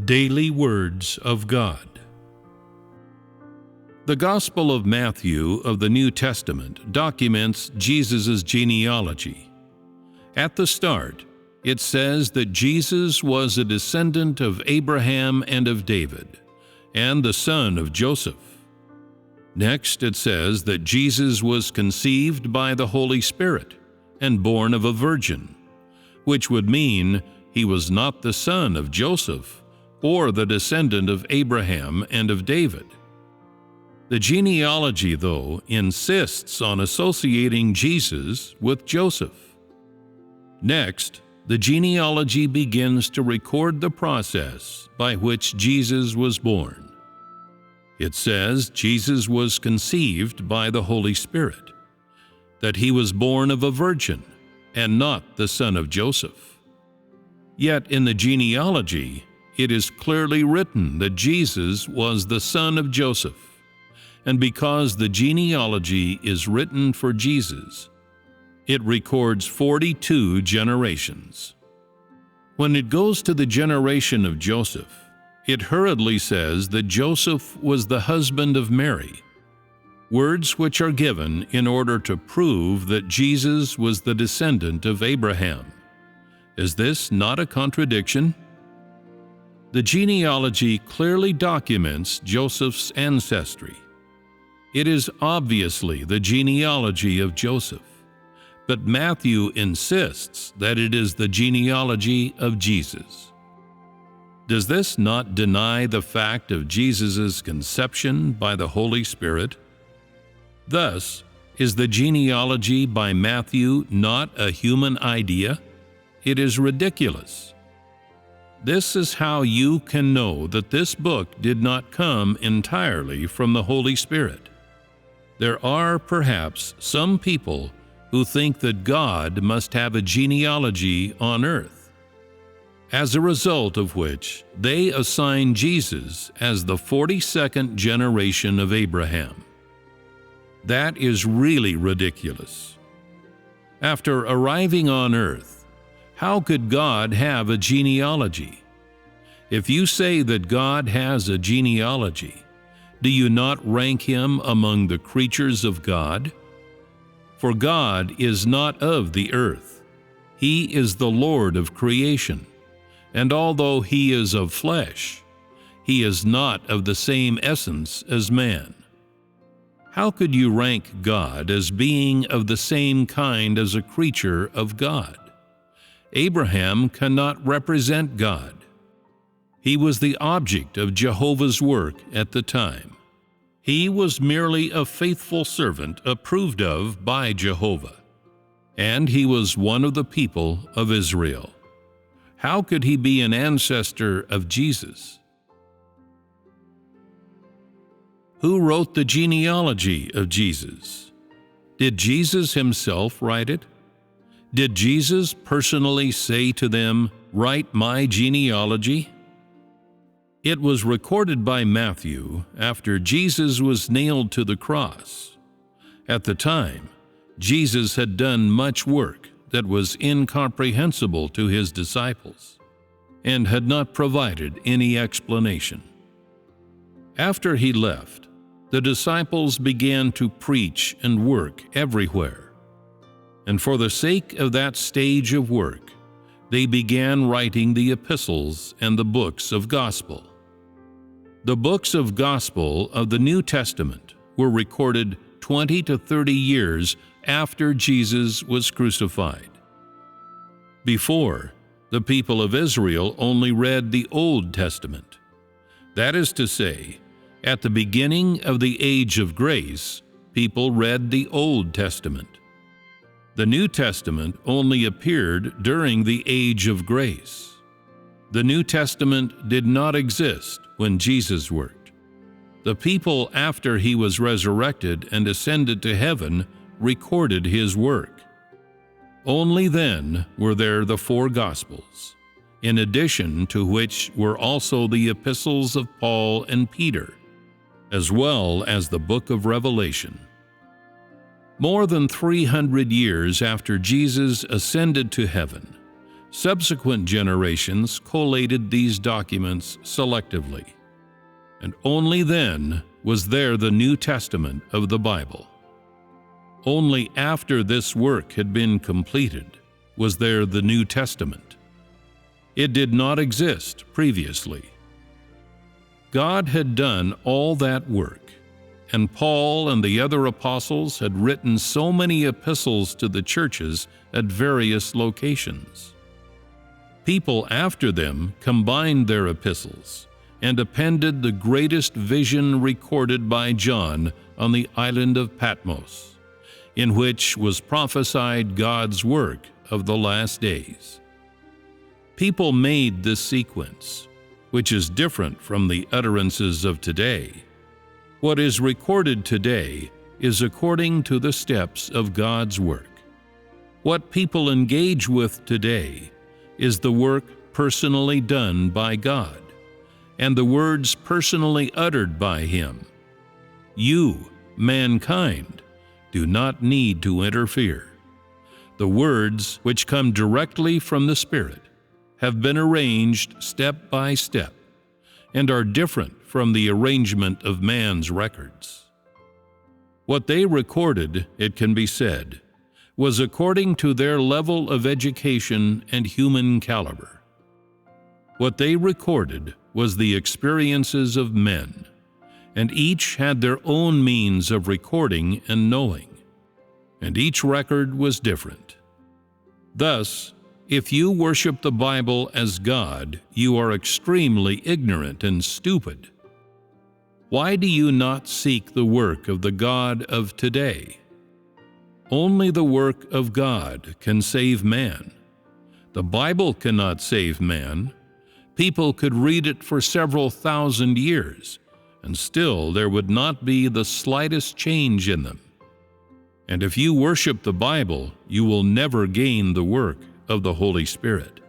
Daily Words of God. The Gospel of Matthew of the New Testament documents Jesus' genealogy. At the start, it says that Jesus was a descendant of Abraham and of David, and the son of Joseph. Next, it says that Jesus was conceived by the Holy Spirit and born of a virgin, which would mean he was not the son of Joseph or the descendant of Abraham and of David. The genealogy, though, insists on associating Jesus with Joseph. Next, the genealogy begins to record the process by which Jesus was born. It says Jesus was conceived by the Holy Spirit, that he was born of a virgin and not the son of Joseph. Yet in the genealogy, it is clearly written that Jesus was the son of Joseph, and because the genealogy is written for Jesus, it records 42 generations. When it goes to the generation of Joseph, it hurriedly says that Joseph was the husband of Mary, words which are given in order to prove that Jesus was the descendant of Abraham. Is this not a contradiction? The genealogy clearly documents Joseph's ancestry. It is obviously the genealogy of Joseph, but Matthew insists that it is the genealogy of Jesus. Does this not deny the fact of Jesus' conception by the Holy Spirit? Thus, is the genealogy by Matthew not a human idea? It is ridiculous. This is how you can know that this book did not come entirely from the Holy Spirit. There are perhaps some people who think that God must have a genealogy on earth, as a result of which they assign Jesus as the 42nd generation of Abraham. That is really ridiculous. After arriving on earth, how could God have a genealogy? If you say that God has a genealogy, do you not rank him among the creatures of God? For God is not of the earth. He is the Lord of creation, and although he is of flesh, he is not of the same essence as man. How could you rank God as being of the same kind as a creature of God? Abraham cannot represent God. He was the object of Jehovah's work at the time. He was merely a faithful servant approved of by Jehovah, and he was one of the people of Israel. How could he be an ancestor of Jesus? Who wrote the genealogy of Jesus? Did Jesus himself write it? Did Jesus personally say to them, "Write my genealogy"? It was recorded by Matthew after Jesus was nailed to the cross. At the time, Jesus had done much work that was incomprehensible to his disciples and had not provided any explanation. After he left, the disciples began to preach and work everywhere. And for the sake of that stage of work, they began writing the epistles and the books of gospel. The books of gospel of the New Testament were recorded 20 to 30 years after Jesus was crucified. Before, the people of Israel only read the Old Testament. That is to say, at the beginning of the age of grace, people read the Old Testament. The New Testament only appeared during the age of grace. The New Testament did not exist when Jesus worked. The people after he was resurrected and ascended to heaven recorded his work. Only then were there the four Gospels, in addition to which were also the epistles of Paul and Peter, as well as the book of Revelation. More than 300 years after Jesus ascended to heaven, Subsequent generations collated these documents selectively, and only then was there the New Testament of the Bible. Only after this work had been completed was there the New Testament. It did not exist previously. God had done all that work, and Paul and the other apostles had written so many epistles to the churches at various locations. People after them combined their epistles and appended the greatest vision recorded by John on the island of Patmos, in which was prophesied God's work of the last days. People made this sequence, which is different from the utterances of today. What is recorded today is according to the steps of God's work. What people engage with today is the work personally done by God, and the words personally uttered by Him. You, mankind, do not need to interfere. The words, which come directly from the Spirit, have been arranged step by step and are different from the arrangement of man's records. What they recorded, it can be said, was according to their level of education and human caliber. What they recorded was the experiences of men, and each had their own means of recording and knowing, and each record was different. Thus, if you worship the Bible as God, you are extremely ignorant and stupid. Why do you not seek the work of the God of today? Only the work of God can save man. The Bible cannot save man. People could read it for several thousand years, and still there would not be the slightest change in them. And if you worship the Bible, you will never gain the work of the Holy Spirit.